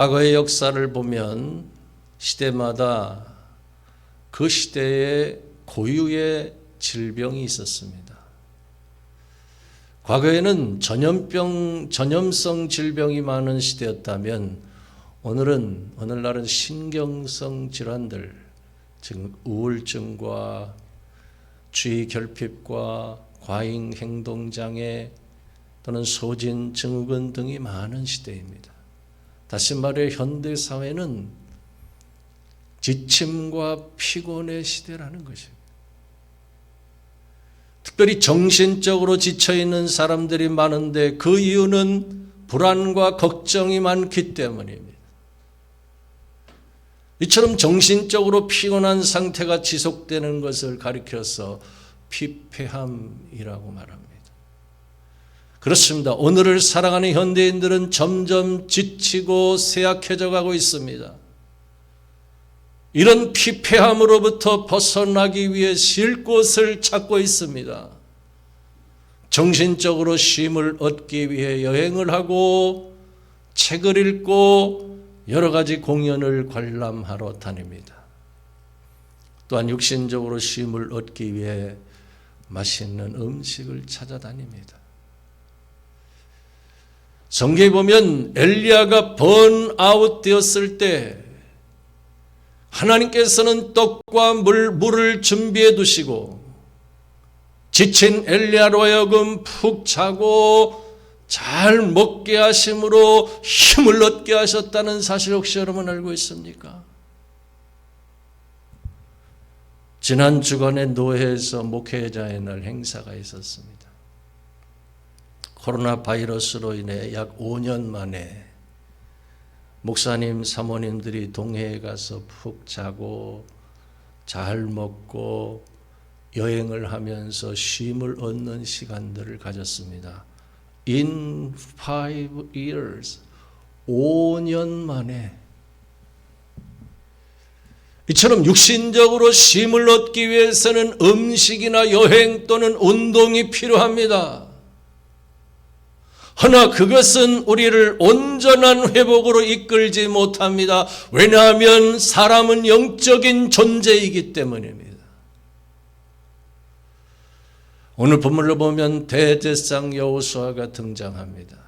과거의 역사를 보면 시대마다 그 시대에 고유의 질병이 있었습니다. 과거에는 전염성 질병이 많은 시대였다면 오늘날은 신경성 질환들, 즉 우울증과 주의 결핍과 과잉 행동장애 또는 소진 증후군 등이 많은 시대입니다. 다시 말해 현대 사회는 지침과 피곤의 시대라는 것입니다. 특별히 정신적으로 지쳐있는 사람들이 많은데 그 이유는 불안과 걱정이 많기 때문입니다. 이처럼 정신적으로 피곤한 상태가 지속되는 것을 가리켜서 피폐함이라고 말합니다. 그렇습니다. 오늘을 살아가는 현대인들은 점점 지치고 쇠약해져 가고 있습니다. 이런 피폐함으로부터 벗어나기 위해 쉴 곳을 찾고 있습니다. 정신적으로 쉼을 얻기 위해 여행을 하고 책을 읽고 여러 가지 공연을 관람하러 다닙니다. 또한 육신적으로 쉼을 얻기 위해 맛있는 음식을 찾아다닙니다. 성경에 보면 엘리야가 번아웃 되었을 때 하나님께서는 떡과 물을 준비해 두시고 지친 엘리야로 하여금 푹 자고 잘 먹게 하심으로 힘을 얻게 하셨다는 사실 혹시 여러분 알고 있습니까? 지난 주간에 노회에서 목회자의 날 행사가 있었습니다. 코로나 바이러스로 인해 약 5년 만에 목사님, 사모님들이 동해에 가서 푹 자고 잘 먹고 여행을 하면서 쉼을 얻는 시간들을 가졌습니다. In 5 years, 5년 만에 이처럼 육신적으로 쉼을 얻기 위해서는 음식이나 여행 또는 운동이 필요합니다. 허나 그것은 우리를 온전한 회복으로 이끌지 못합니다. 왜냐하면 사람은 영적인 존재이기 때문입니다. 오늘 본문을 보면 대제사장 여호수아가 등장합니다.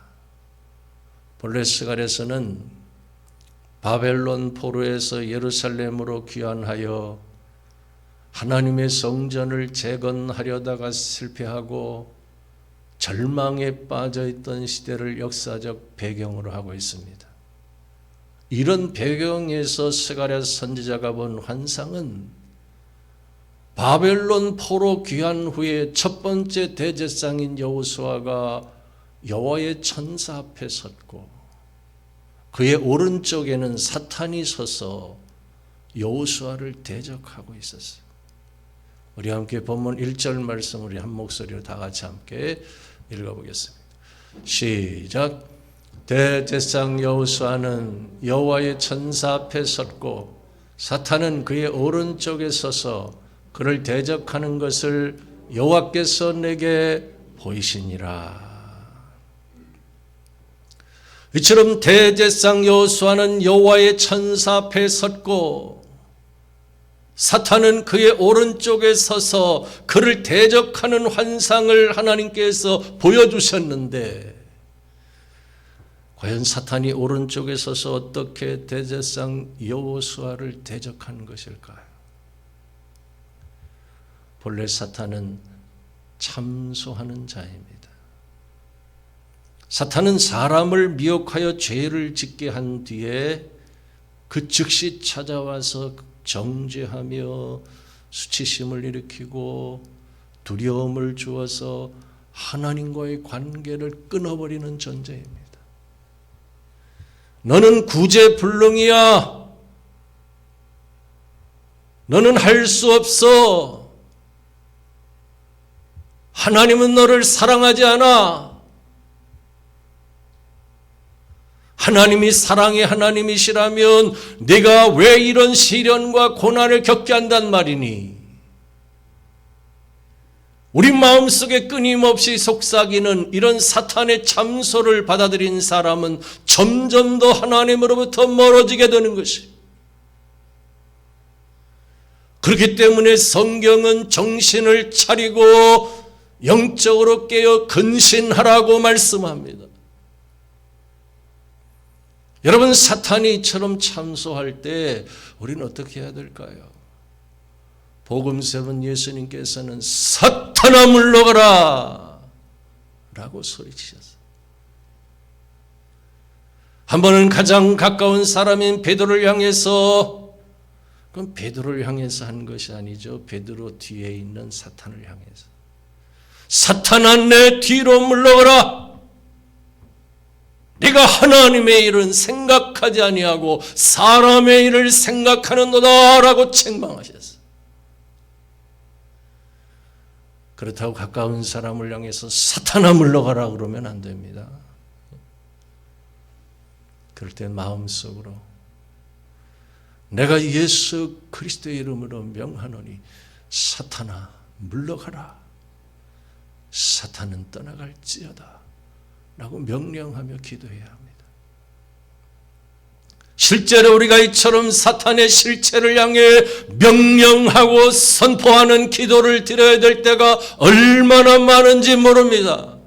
본래 스갈에서는 바벨론 포로에서 예루살렘으로 귀환하여 하나님의 성전을 재건하려다가 실패하고 절망에 빠져있던 시대를 역사적 배경으로 하고 있습니다. 이런 배경에서 스가랴 선지자가 본 환상은 바벨론 포로 귀환 후에 첫 번째 대제사장인 여호수아가 여호와의 천사 앞에 섰고 그의 오른쪽에는 사탄이 서서 여호수아를 대적하고 있었어요. 우리 함께 본문 1절 말씀 우리 한 목소리로 다 같이 함께 읽어보겠습니다. 시작. 대제사장 여호수아는 여호와의 천사 앞에 섰고 사탄은 그의 오른쪽에 서서 그를 대적하는 것을 여호와께서 내게 보이시니라. 이처럼 대제사장 여호수아는 여호와의 천사 앞에 섰고 사탄은 그의 오른쪽에 서서 그를 대적하는 환상을 하나님께서 보여주셨는데 과연 사탄이 오른쪽에 서서 어떻게 대제사장 여호수아를 대적하는 것일까요? 본래 사탄은 참소하는 자입니다. 사탄은 사람을 미혹하여 죄를 짓게 한 뒤에 그 즉시 찾아와서 정죄하며 수치심을 일으키고 두려움을 주어서 하나님과의 관계를 끊어버리는 존재입니다. 너는 구제불능이야. 너는 할 수 없어. 하나님은 너를 사랑하지 않아. 하나님이 사랑의 하나님이시라면 네가 왜 이런 시련과 고난을 겪게 한단 말이니? 우리 마음속에 끊임없이 속삭이는 이런 사탄의 참소를 받아들인 사람은 점점 더 하나님으로부터 멀어지게 되는 것이. 그렇기 때문에 성경은 정신을 차리고 영적으로 깨어 근신하라고 말씀합니다. 여러분, 사탄이 이처럼 참소할 때 우리는 어떻게 해야 될까요? 복음서는 예수님께서는 사탄아 물러가라 라고 소리치셨어요. 한 번은 가장 가까운 사람인 베드로를 향해서, 그건 베드로를 향해서 한 것이 아니죠. 베드로 뒤에 있는 사탄을 향해서, 사탄아 내 뒤로 물러가라. 네가 하나님의 일은 생각하지 아니하고 사람의 일을 생각하는도다 라고 책망하셨어요. 그렇다고 가까운 사람을 향해서 사탄아 물러가라 그러면 안 됩니다. 그럴 때 마음속으로 내가 예수 그리스도의 이름으로 명하노니 사탄아 물러가라. 사탄은 떠나갈지어다 라고 명령하며 기도해야 합니다. 실제로 우리가 이처럼 사탄의 실체를 향해 명령하고 선포하는 기도를 드려야 될 때가 얼마나 많은지 모릅니다.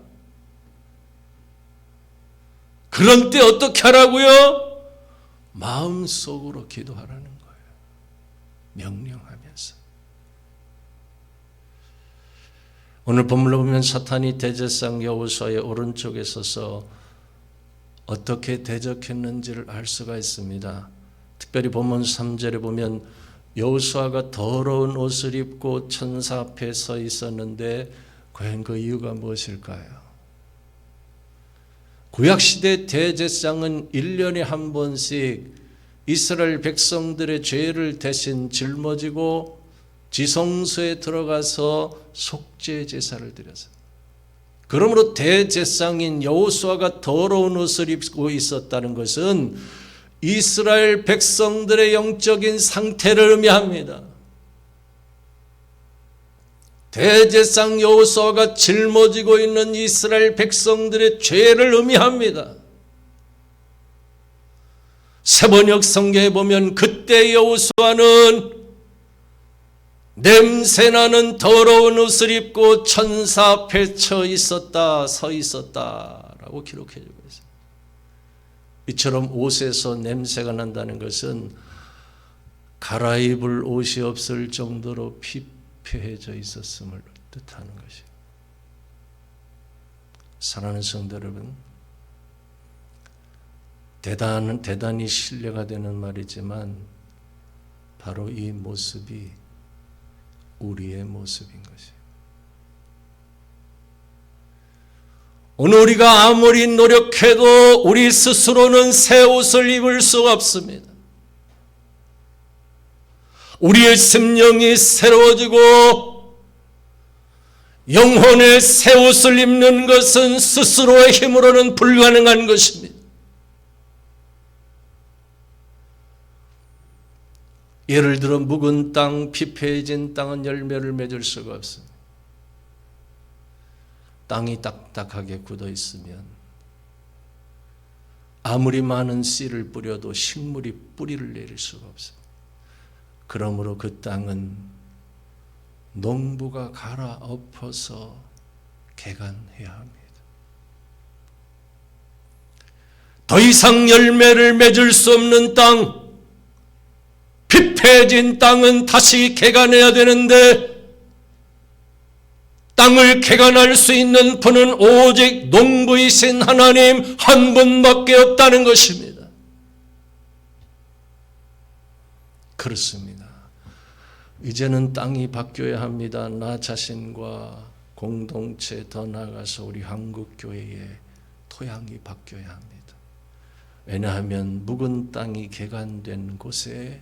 그런 때 어떻게 하라고요? 마음속으로 기도하라는 거예요. 명령하면서. 오늘 본문을 보면 사탄이 대제사장 여호수아의 오른쪽에 서서 어떻게 대적했는지를 알 수가 있습니다. 특별히 본문 3절에 보면 여호수아가 더러운 옷을 입고 천사 앞에 서 있었는데 과연 그 이유가 무엇일까요? 구약시대 대제사장은 1년에 한 번씩 이스라엘 백성들의 죄를 대신 짊어지고 지성소에 들어가서 속죄 제사를 드렸어요. 그러므로 대제사장인 여호수아가 더러운 옷을 입고 있었다는 것은 이스라엘 백성들의 영적인 상태를 의미합니다. 대제사장 여호수아가 짊어지고 있는 이스라엘 백성들의 죄를 의미합니다. 세번역 성경에 보면 그때 여호수아는 냄새나는 더러운 옷을 입고 천사 앞에 서 있었다라고 기록해주고 있습니다. 이처럼 옷에서 냄새가 난다는 것은 갈아입을 옷이 없을 정도로 피폐해져 있었음을 뜻하는 것이에요. 사랑하는 성도 여러분, 대단히 신뢰가 되는 말이지만 바로 이 모습이 우리의 모습인 것이에요. 오늘 우리가 아무리 노력해도 우리 스스로는 새 옷을 입을 수 없습니다. 우리의 심령이 새로워지고 영혼의 새 옷을 입는 것은 스스로의 힘으로는 불가능한 것입니다. 예를 들어 묵은 땅, 피폐해진 땅은 열매를 맺을 수가 없습니다. 땅이 딱딱하게 굳어 있으면 아무리 많은 씨를 뿌려도 식물이 뿌리를 내릴 수가 없습니다. 그러므로 그 땅은 농부가 갈아엎어서 개간해야 합니다. 더 이상 열매를 맺을 수 없는 땅, 피폐해진 땅은 다시 개간해야 되는데 땅을 개간할 수 있는 분은 오직 농부이신 하나님 한 분밖에 없다는 것입니다. 그렇습니다. 이제는 땅이 바뀌어야 합니다. 나 자신과 공동체, 더 나아가서 우리 한국교회의 토양이 바뀌어야 합니다. 왜냐하면 묵은 땅이 개간된 곳에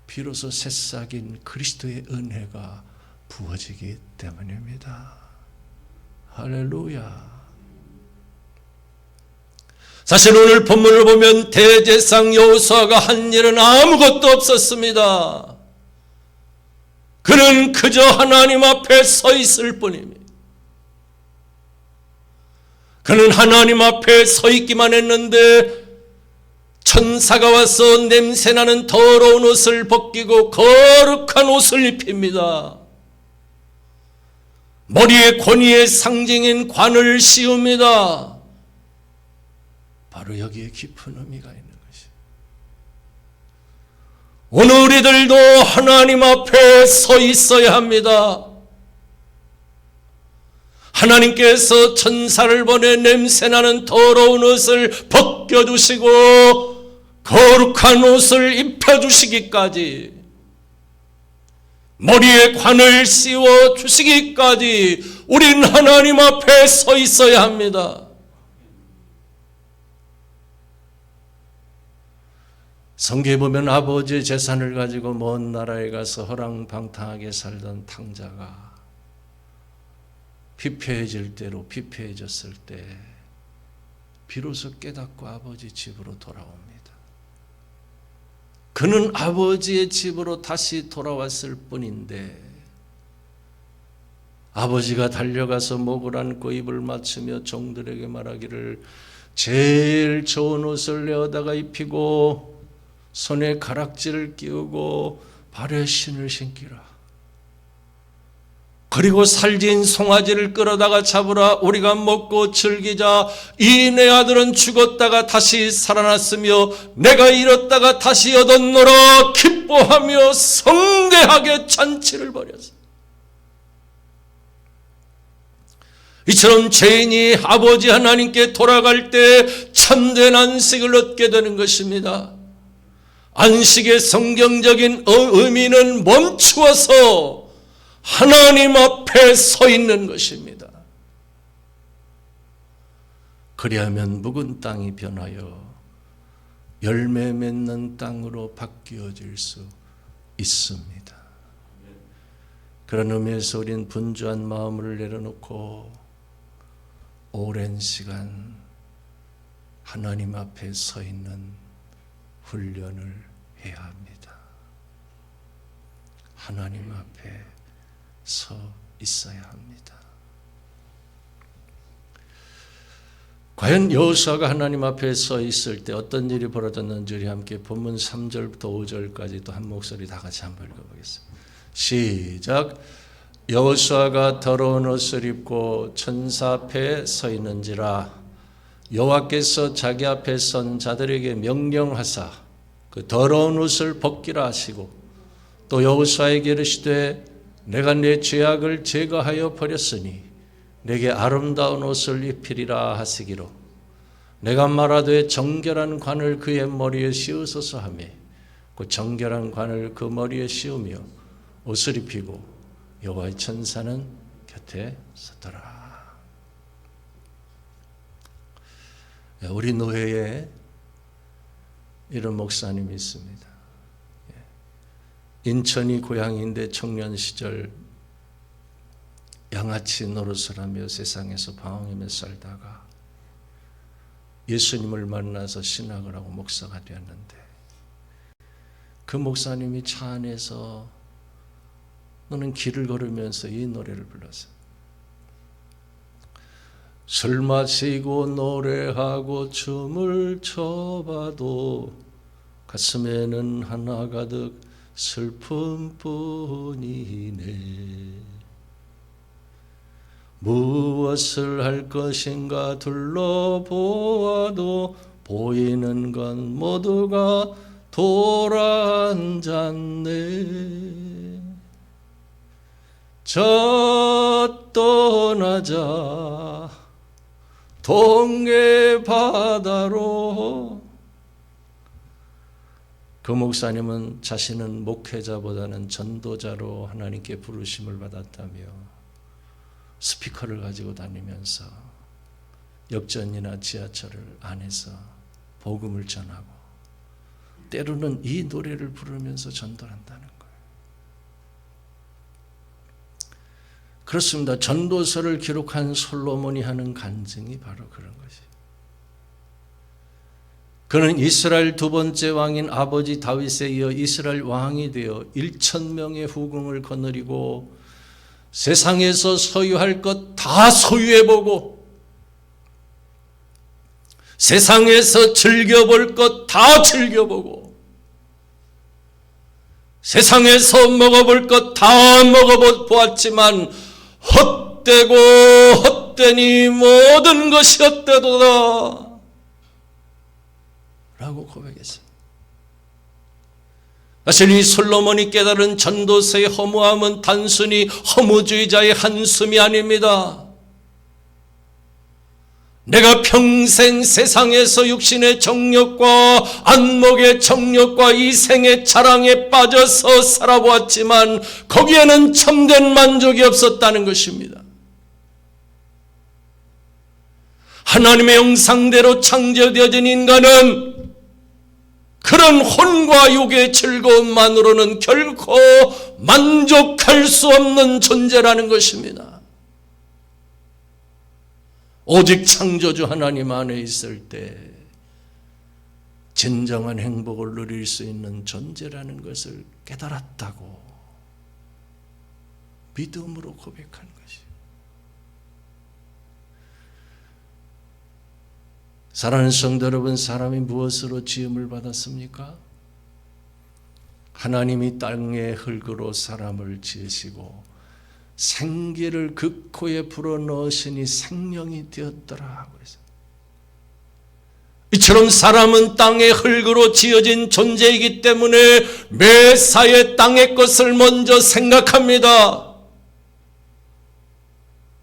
비로소 새싹인 그리스도의 은혜가 부어지기 때문입니다. 할렐루야. 사실 오늘 본문을 보면 대제사장 여호수아가 한 일은 아무것도 없었습니다. 그는 그저 하나님 앞에 서 있을 뿐입니다. 그는 하나님 앞에 서 있기만 했는데 천사가 와서 냄새나는 더러운 옷을 벗기고 거룩한 옷을 입힙니다. 머리에 권위의 상징인 관을 씌웁니다. 바로 여기에 깊은 의미가 있는 것이. 오늘 우리들도 하나님 앞에 서 있어야 합니다. 하나님께서 천사를 보내 냄새나는 더러운 옷을 벗겨주시고 거룩한 옷을 입혀주시기까지, 머리에 관을 씌워 주시기까지 우린 하나님 앞에 서 있어야 합니다. 성경에 보면 아버지의 재산을 가지고 먼 나라에 가서 허랑방탕하게 살던 탕자가 피폐해질 대로 피폐해졌을 때 비로소 깨닫고 아버지 집으로 돌아옵니다. 그는 아버지의 집으로 다시 돌아왔을 뿐인데 아버지가 달려가서 목을 안고 입을 맞추며 종들에게 말하기를 제일 좋은 옷을 내어다가 입히고 손에 가락지를 끼우고 발에 신을 신기라. 그리고 살진 송아지를 끌어다가 잡으라. 우리가 먹고 즐기자. 이 내 아들은 죽었다가 다시 살아났으며 내가 잃었다가 다시 얻었노라. 기뻐하며 성대하게 잔치를 벌였어. 이처럼 죄인이 아버지 하나님께 돌아갈 때 참된 안식을 얻게 되는 것입니다. 안식의 성경적인 의미는 멈추어서 하나님 앞에 서 있는 것입니다. 그리하면 묵은 땅이 변하여 열매 맺는 땅으로 바뀌어질 수 있습니다. 그런 의미에서 우리는 분주한 마음을 내려놓고 오랜 시간 하나님 앞에 서 있는 훈련을 해야 합니다. 하나님 앞에 서 있어야 합니다. 과연 여호수아가 하나님 앞에 서 있을 때 어떤 일이 벌어졌는지 우리 함께 본문 3절부터 5절까지 또 한 목소리 다 같이 한번 읽어보겠습니다. 시작. 여호수아가 더러운 옷을 입고 천사 앞에 서 있는지라 여호와께서 자기 앞에 선 자들에게 명령하사 그 더러운 옷을 벗기라 하시고 또 여호수아에게 이르시되 내가 내 죄악을 제거하여 버렸으니 내게 아름다운 옷을 입히리라 하시기로 내가 말하되 정결한 관을 그의 머리에 씌우소서 하며 그 정결한 관을 그 머리에 씌우며 옷을 입히고 여호와의 천사는 곁에 섰더라. 우리 노회에 이런 목사님이 있습니다. 인천이 고향인데 청년 시절 양아치 노릇을 하며 세상에서 방황하며 살다가 예수님을 만나서 신학을 하고 목사가 되었는데 그 목사님이 차 안에서 너는 길을 걸으면서 이 노래를 불렀어요. 술 마시고 노래하고 춤을 춰봐도 가슴에는 하나 가득 슬픔뿐이네. 무엇을 할 것인가 둘러보아도 보이는 건 모두가 돌아앉았네. 저 떠나자 동해 바다로. 그 목사님은 자신은 목회자보다는 전도자로 하나님께 부르심을 받았다며 스피커를 가지고 다니면서 역전이나 지하철 안에서 복음을 전하고 때로는 이 노래를 부르면서 전도한다는 거예요. 그렇습니다. 전도서를 기록한 솔로몬이 하는 간증이 바로 그런 것이에요. 그는 이스라엘 두 번째 왕인 아버지 다윗에 이어 이스라엘 왕이 되어 1,000명의 후궁을 거느리고 세상에서 소유할 것 다 소유해보고 세상에서 즐겨볼 것 다 즐겨보고 세상에서 먹어볼 것 다 먹어보았지만 헛되고 헛되니 모든 것이 헛되도다 라고 고백했어요. 사실 이 솔로몬이 깨달은 전도서의 허무함은 단순히 허무주의자의 한숨이 아닙니다. 내가 평생 세상에서 육신의 정욕과 안목의 정욕과 이생의 자랑에 빠져서 살아보았지만 거기에는 참된 만족이 없었다는 것입니다. 하나님의 형상대로 창조되어진 인간은 그런 혼과 육의 즐거움만으로는 결코 만족할 수 없는 존재라는 것입니다. 오직 창조주 하나님 안에 있을 때 진정한 행복을 누릴 수 있는 존재라는 것을 깨달았다고 믿음으로 고백한 것이에요. 사랑하는 성도 여러분, 사람이 무엇으로 지음을 받았습니까? 하나님이 땅의 흙으로 사람을 지으시고 생기를 그 코에 불어넣으시니 생명이 되었더라 하고 있어요. 이처럼 사람은 땅의 흙으로 지어진 존재이기 때문에 매사에 땅의 것을 먼저 생각합니다.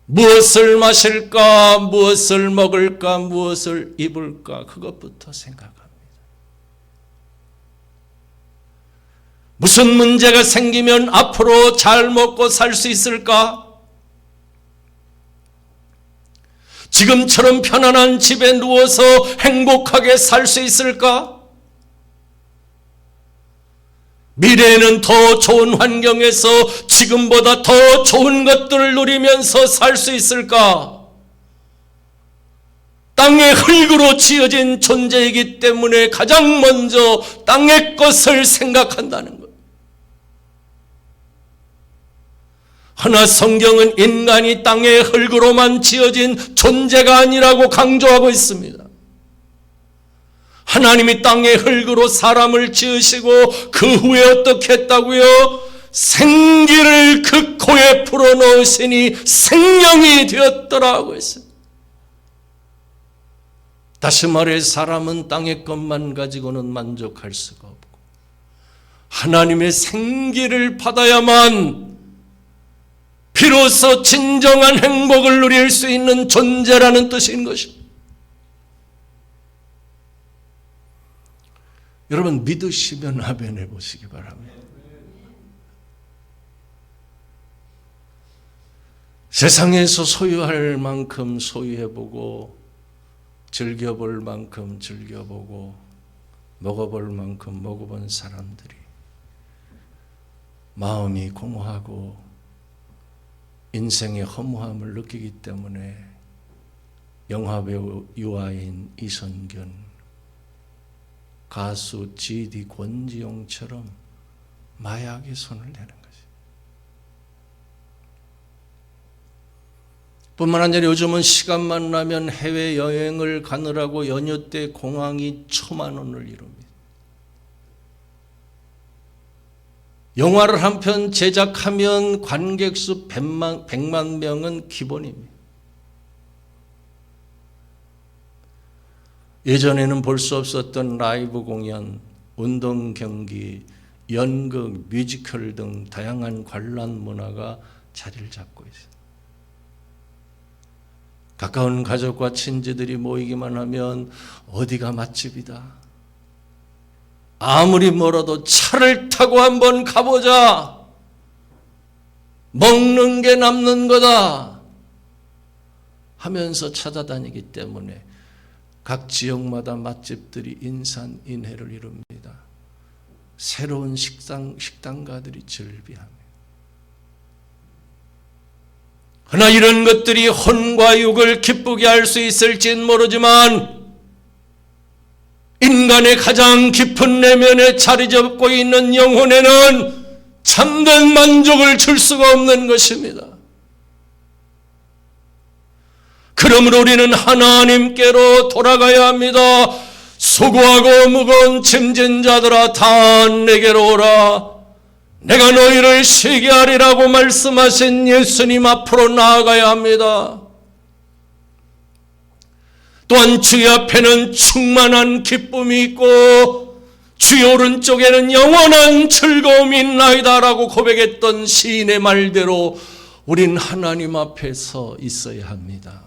무엇을 마실까, 무엇을 먹을까, 무엇을 입을까, 그것부터 생각합니다. 무슨 문제가 생기면 앞으로 잘 먹고 살 수 있을까? 지금처럼 편안한 집에 누워서 행복하게 살 수 있을까? 미래에는 더 좋은 환경에서 지금보다 더 좋은 것들을 누리면서 살 수 있을까? 땅의 흙으로 지어진 존재이기 때문에 가장 먼저 땅의 것을 생각한다는 것. 허나 성경은 인간이 땅의 흙으로만 지어진 존재가 아니라고 강조하고 있습니다. 하나님이 땅의 흙으로 사람을 지으시고 그 후에 어떻게 했다고요? 생기를 그 코에 불어넣으시니 생명이 되었더라고 했어요. 다시 말해 사람은 땅의 것만 가지고는 만족할 수가 없고 하나님의 생기를 받아야만 비로소 진정한 행복을 누릴 수 있는 존재라는 뜻인 것입니다. 여러분 믿으시면 아멘해 보시기 바랍니다. 세상에서 소유할 만큼 소유해보고 즐겨볼 만큼 즐겨보고 먹어볼 만큼 먹어본 사람들이 마음이 공허하고 인생의 허무함을 느끼기 때문에 영화배우 유아인 이선균, 가수 GD 권지용처럼 마약에 손을 대는 것이. 뿐만 아니라 요즘은 시간만 나면 해외여행을 가느라고 연휴 때 공항이 10,000,000원을 이룹니다. 영화를 한 편 제작하면 관객 수 100만 명은 기본입니다. 예전에는 볼 수 없었던 라이브 공연, 운동 경기, 연극, 뮤지컬 등 다양한 관람 문화가 자리를 잡고 있어요. 가까운 가족과 친지들이 모이기만 하면 어디가 맛집이다. 아무리 멀어도 차를 타고 한번 가보자. 먹는 게 남는 거다 하면서 찾아다니기 때문에 각 지역마다 맛집들이 인산인해를 이룹니다. 새로운 식당가들이 즐비합니다. 그러나 이런 것들이 혼과 육을 기쁘게 할 수 있을진 모르지만 인간의 가장 깊은 내면에 자리 잡고 있는 영혼에는 참된 만족을 줄 수가 없는 것입니다. 그러므로 우리는 하나님께로 돌아가야 합니다. 수고하고 무거운 짐진 자들아 다 내게로 오라. 내가 너희를 쉬게 하리라고 말씀하신 예수님 앞으로 나아가야 합니다. 또한 주의 앞에는 충만한 기쁨이 있고 주의 오른쪽에는 영원한 즐거움이 있나이다 라고 고백했던 시인의 말대로 우린 하나님 앞에 서 있어야 합니다.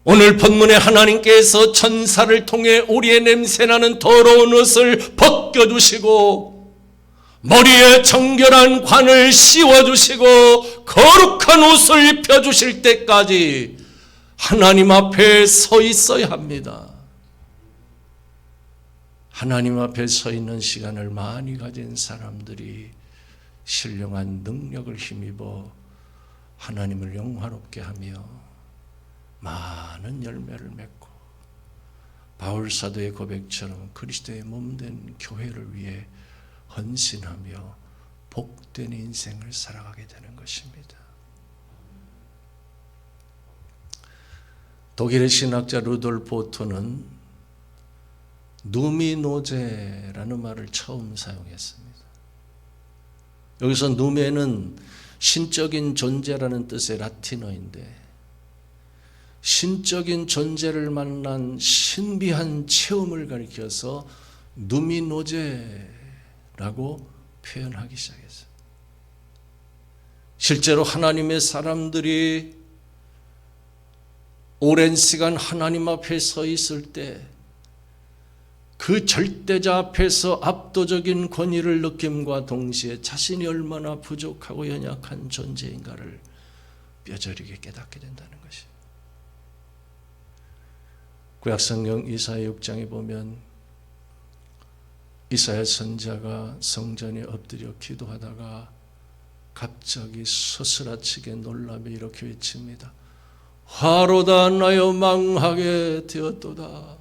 오늘 본문에 하나님께서 천사를 통해 우리의 냄새나는 더러운 옷을 벗겨주시고 머리에 정결한 관을 씌워주시고 거룩한 옷을 입혀주실 때까지 하나님 앞에 서 있어야 합니다. 하나님 앞에 서 있는 시간을 많이 가진 사람들이 신령한 능력을 힘입어 하나님을 영화롭게 하며 많은 열매를 맺고 바울 사도의 고백처럼 그리스도의 몸된 교회를 위해 헌신하며 복된 인생을 살아가게 되는 것입니다. 독일의 신학자 루돌프 오토는 누미노제라는 말을 처음 사용했습니다. 여기서 누메는 신적인 존재라는 뜻의 라틴어인데 신적인 존재를 만난 신비한 체험을 가리켜서 누미노제라고 표현하기 시작했어요. 실제로 하나님의 사람들이 오랜 시간 하나님 앞에 서 있을 때 그 절대자 앞에서 압도적인 권위를 느낌과 동시에 자신이 얼마나 부족하고 연약한 존재인가를 뼈저리게 깨닫게 된다는 것이에요. 구약성경 이사야 6장에 보면 이사야 선지자가 성전에 엎드려 기도하다가 갑자기 소스라치게 놀라며 이렇게 외칩니다. 화로다 나여 망하게 되었도다.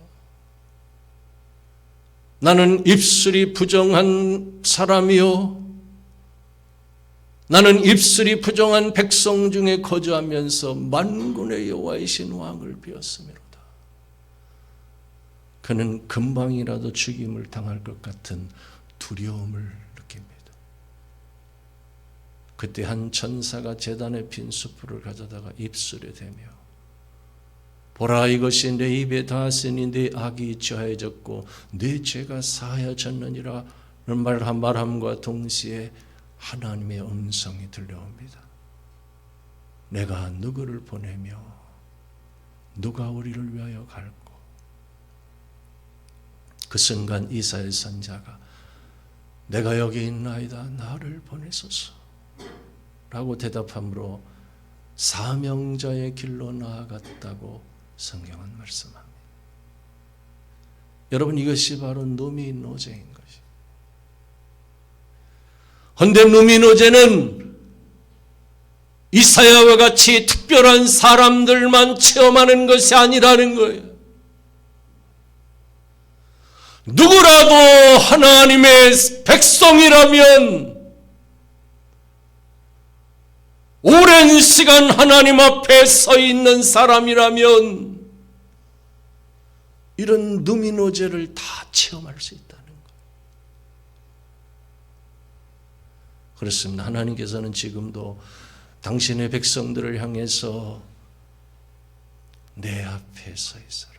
나는 입술이 부정한 사람이요 나는 입술이 부정한 백성 중에 거주하면서 만군의 여호와이신 왕을 비었음이로다. 그는 금방이라도 죽임을 당할 것 같은 두려움을 느낍니다. 그때 한 천사가 제단의 빈 수풀을 가져다가 입술에 대며 보라 이것이 내 입에 닿았으니 내 악이 저해졌고 내 죄가 사하여졌느니라 는 말함과 동시에 하나님의 음성이 들려옵니다. 내가 누구를 보내며 누가 우리를 위하여 갈고. 그 순간 이사야 선지자가 내가 여기 있나이다 나를 보내소서 라고 대답함으로 사명자의 길로 나아갔다고 성경은 말씀합니다. 여러분 이것이 바로 누미노제인 것이에요. 그런데 누미노제는 이사야와 같이 특별한 사람들만 체험하는 것이 아니라는 거예요. 누구라도 하나님의 백성이라면 오랜 시간 하나님 앞에 서 있는 사람이라면 이런 누미노제를 다 체험할 수 있다는 거예요. 그렇습니다. 하나님께서는 지금도 당신의 백성들을 향해서 내 앞에 서 있어라.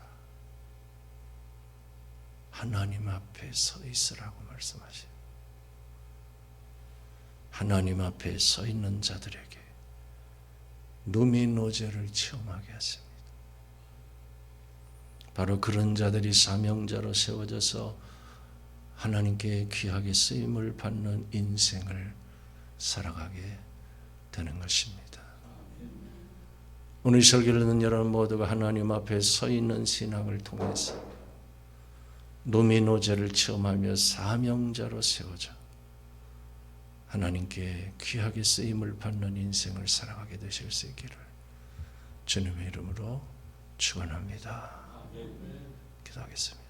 하나님 앞에 서 있으라고 말씀하셔요. 하나님 앞에 서 있는 자들에게 누미노제를 체험하게 하십니다. 바로 그런 자들이 사명자로 세워져서 하나님께 귀하게 쓰임을 받는 인생을 살아가게 되는 것입니다. 오늘 설교를 듣는 여러분 모두가 하나님 앞에 서 있는 신앙을 통해서 누미노제를 체험하며 사명자로 세워져 하나님께 귀하게 쓰임을 받는 인생을 살아가게 되실 수 있기를 주님의 이름으로 축원합니다. 기도하겠습니다.